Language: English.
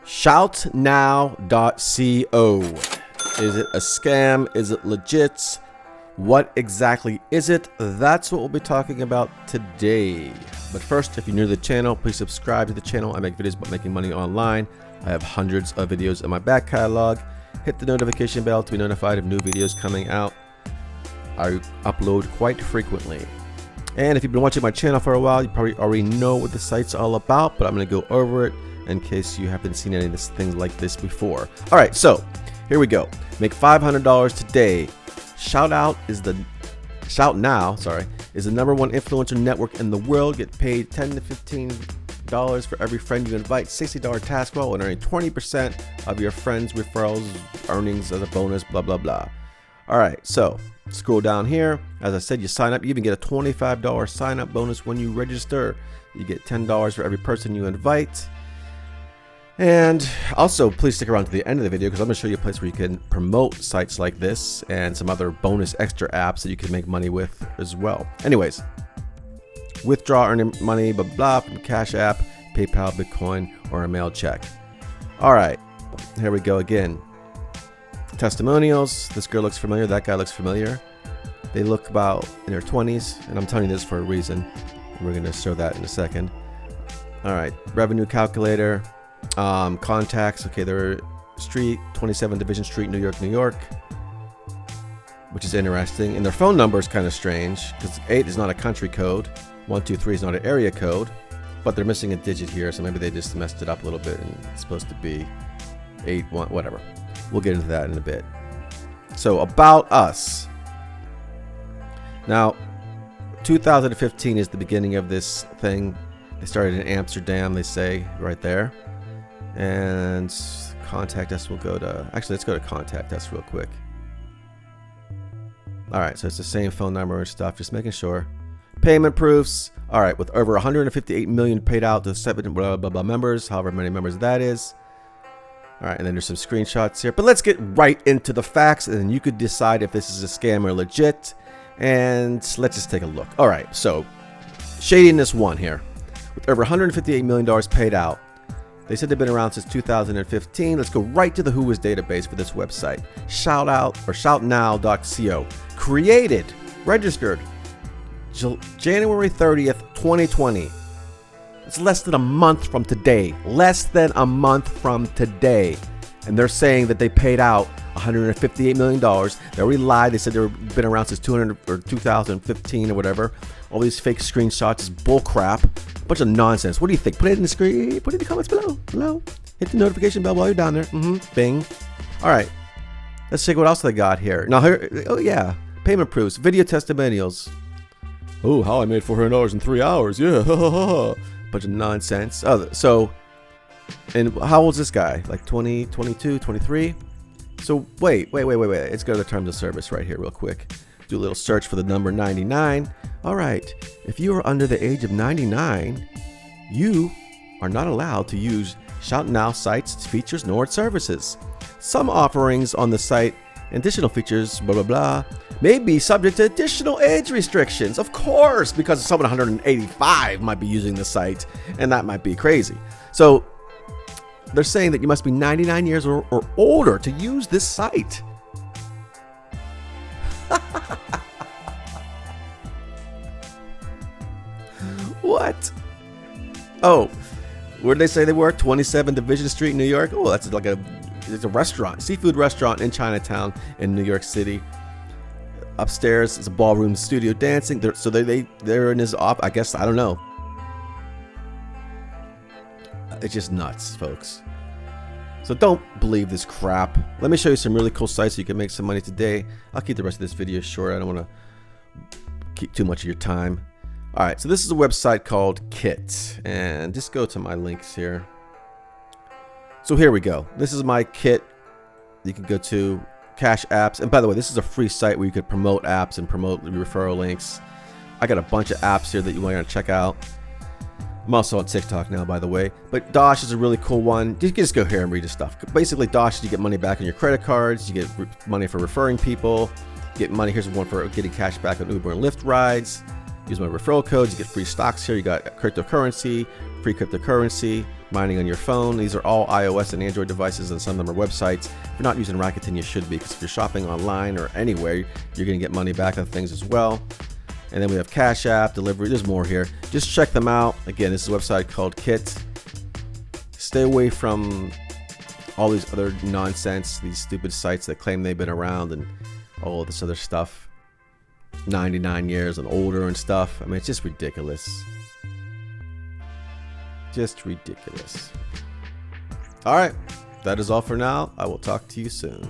ShoutNow.co. Is it a scam? Is it legit? What exactly is it? That's what we'll be talking about today. But first, if you're new to the channel, please subscribe to the channel. I make videos about making money online. I have hundreds of videos in my back catalog. Hit the notification bell to be notified of new videos coming out. I upload quite frequently. And if you've been watching my channel for a while, you probably already know what the site's all about, but I'm going to go over it in case you haven't seen any of this things like this before. All right, so here we go. Make $500 today. ShoutNow is the #1 influencer network in the world. Get paid $10 to $15 for every friend you invite. $60 task roll and earning 20% of your friends' referrals earnings as a bonus. Blah blah blah. All right, so scroll down here. As I said, you sign up. You even get a $25 sign up bonus when you register. You get $10 for every person you invite. And also, please stick around to the end of the video because I'm going to show you a place where you can promote sites like this and some other bonus extra apps that you can make money with as well. Anyways, withdraw earning money, blah, blah, from Cash App, PayPal, Bitcoin, or a mail check. All right, here we go again. Testimonials. This girl looks familiar. That guy looks familiar. They look about in their 20s, and I'm telling you this for a reason. We're going to show that in a second. All right, revenue calculator. Contacts. Okay, they're street 27 Division Street, New York, which is interesting. And their phone number is kind of strange because 8 is not a country code, 123 is not an area code, but they're missing a digit here, so maybe they just messed it up a little bit and it's supposed to be 81, whatever. We'll get into that in a bit. So about us. Now, 2015 is the beginning of this thing. They started in Amsterdam, they say right there. And contact us will go to, actually let's go to contact us real quick. All right, so it's the same phone number and stuff, just making sure. Payment proofs. All right, with over 158 million paid out to 7 blah blah blah members, however many members that is. All right, and then there's some screenshots here, but let's get right into the facts and then you could decide if this is a scam or legit. And let's just take a look. All right, so shadiness 1 here. With over $158 million paid out. They said they've been around since 2015. Let's go right to the Whois database for this website. ShoutNow.co. Created, registered, January 30th, 2020. It's less than a month from today. Less than a month from today. And they're saying that they paid out $158 million. They already lied. They said they've been around since 2015 or whatever. All these fake screenshots is bullcrap. Bunch of nonsense. What do you think? Put it in the screen. Put it in the comments below. Hit the notification bell while you're down there. Bing. All right. Let's check what else they got here. Now here. Oh yeah. Payment proofs. Video testimonials. Oh, how I made $400 in 3 hours. Yeah. Bunch of nonsense. Oh, so. And how old is this guy? Like 20, 22, 23? So wait. Let's go to the terms of service right here real quick. Do a little search for the number 99. All right. If you are under the age of 99, you are not allowed to use ShoutNow sites, features, nor services. Some offerings on the site, additional features, blah, blah, blah, may be subject to additional age restrictions. Of course, because someone 185 might be using the site, and that might be crazy. So they're saying that you must be 99 years or older to use this site. What? Oh, where did they say they were? 27 Division Street, New York. Oh, that's like it's a restaurant, seafood restaurant in Chinatown in New York City. Upstairs is a ballroom studio dancing. They're in his office. I guess I don't know. It's just nuts, folks. So don't believe this crap. Let me show you some really cool sites so you can make some money today. I'll keep the rest of this video short. I don't want to keep too much of your time. All right, so this is a website called Kit, and just go to my links here. So here we go. This is my Kit. You can go to Cash Apps, and by the way, this is a free site where you could promote apps and promote referral links. I got a bunch of apps here that you want to check out. I'm also on TikTok now, by the way. But Dosh is a really cool one. You can just go here and read the stuff. Basically, Dosh, you get money back on your credit cards. You get money for referring people. You get money. Here's one for getting cash back on Uber and Lyft rides. Use my referral codes. You get free stocks here. You got cryptocurrency, free cryptocurrency. mining on your phone. These are all iOS and Android devices, and some of them are websites. If you're not using Rakuten, you should be, because if you're shopping online or anywhere, you're going to get money back on things as well. And then we have Cash App, delivery. There's more here. Just check them out. Again, this is a website called Kit. Stay away from all these other nonsense, these stupid sites that claim they've been around and all this other stuff. 99 years and older and stuff. I mean, it's just ridiculous. Just ridiculous. All right, that is all for now. I will talk to you soon.